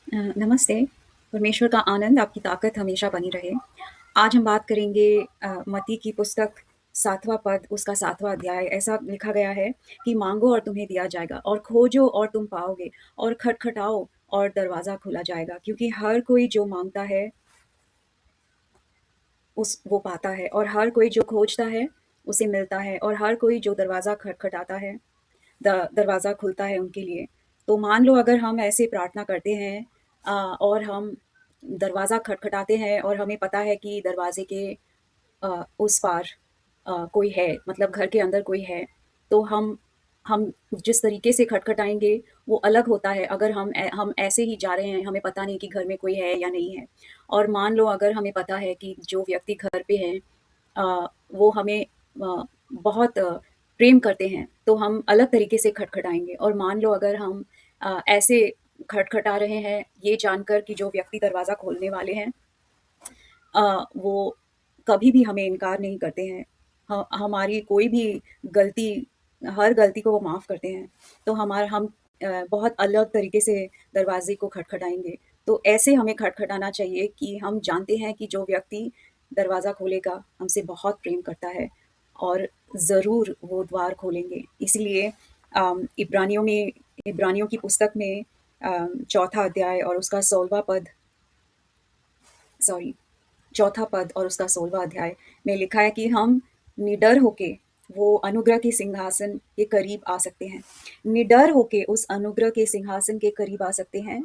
नमस्ते। परमेश्वर का आनंद, आपकी ताकत हमेशा बनी रहे। आज हम बात करेंगे मत्ती की पुस्तक 7वां पद, उसका 7वां अध्याय। ऐसा लिखा गया है कि माँगो और तुम्हें दिया जाएगा, और खोजो और तुम पाओगे, और खटखटाओ और दरवाज़ा खोला जाएगा। क्योंकि हर कोई जो माँगता है, वो पाता है, और हर कोई जो खोजता है, उसे मिलता है, और हर कोई जो दरवाज़ा खटखटाता है, दरवाज़ा खुलता है उनके लिए। तो मान लो अगर हम ऐसे प्रार्थना करते हैं और हम दरवाज़ा खटखटाते हैं और हमें पता है कि दरवाज़े के उस पार कोई है, मतलब घर के अंदर कोई है, तो हम जिस तरीके से खटखटाएँगे वो अलग होता है। अगर हम ऐसे ही जा रहे हैं, हमें पता नहीं कि घर में कोई है या नहीं है। और मान लो अगर हमें पता है कि जो व्यक्ति घर पे है वो हमें बहुत प्रेम करते हैं, तो हम अलग तरीके से खटखटाएँगे। और मान लो अगर हम ऐसे खटखटा रहे हैं, ये जानकर कि जो व्यक्ति दरवाज़ा खोलने वाले हैं वो कभी भी हमें इनकार नहीं करते हैं। हमारी कोई भी गलती, हर गलती को वो माफ़ करते हैं। तो हम बहुत अलग तरीके से दरवाज़े को खटखटाएँगे। तो ऐसे हमें खटखटाना चाहिए कि हम जानते हैं कि जो व्यक्ति दरवाज़ा खोलेगा, हमसे बहुत प्रेम करता है, और ज़रूर वो द्वार खोलेंगे। इसलिए इब्रानियों की पुस्तक में चौथा अध्याय और उसका 16वां पद, सॉरी, चौथा पद और उसका 16वां अध्याय में लिखा है कि हम निडर होके वो अनुग्रह के सिंहासन के करीब आ सकते हैं। निडर होके उस अनुग्रह के सिंहासन के करीब आ सकते हैं,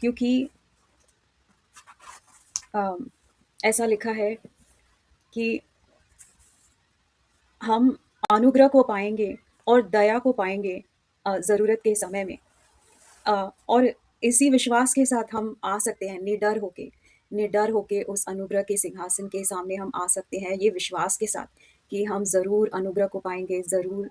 क्योंकि अम, ऐसा लिखा है कि हम अनुग्रह को पाएँगे और दया को पाएँगे ज़रूरत के समय में। और इसी विश्वास के साथ हम आ सकते हैं, निडर होके उस अनुग्रह के सिंहासन के सामने हम आ सकते हैं, ये विश्वास के साथ कि हम ज़रूर अनुग्रह को पाएँगे, ज़रूर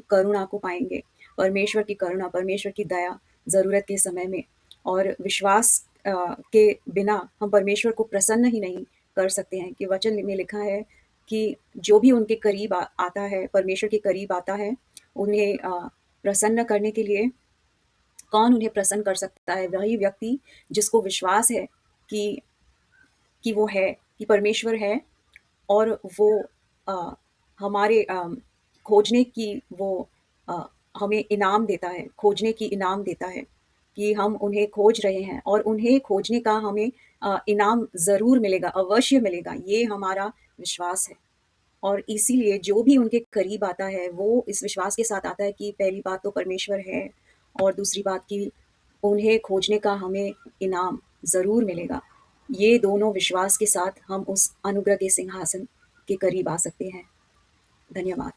करुणा को पाएँगे, परमेश्वर की करुणा, परमेश्वर की दया ज़रूरत के समय में। और विश्वास के बिना हम परमेश्वर को प्रसन्न ही नहीं कर सकते हैं, कि वचन में लिखा है कि जो भी उनके करीब आता है, परमेश्वर के करीब आता है, उन्हें प्रसन्न करने के लिए कौन उन्हें प्रसन्न कर सकता है? वही व्यक्ति जिसको विश्वास है कि वो है, कि परमेश्वर है, और वो अ, हमारे खोजने की वो अ, हमें इनाम देता है, खोजने की इनाम देता है, कि हम उन्हें खोज रहे हैं, और उन्हें खोजने का हमें इनाम ज़रूर मिलेगा, अवश्य मिलेगा। ये हमारा विश्वास है। और इसीलिए जो भी उनके करीब आता है, वो इस विश्वास के साथ आता है कि पहली बात तो परमेश्वर है, और दूसरी बात कि उन्हें खोजने का हमें इनाम ज़रूर मिलेगा। ये दोनों विश्वास के साथ हम उस अनुग्रह के सिंहासन के करीब आ सकते हैं। धन्यवाद।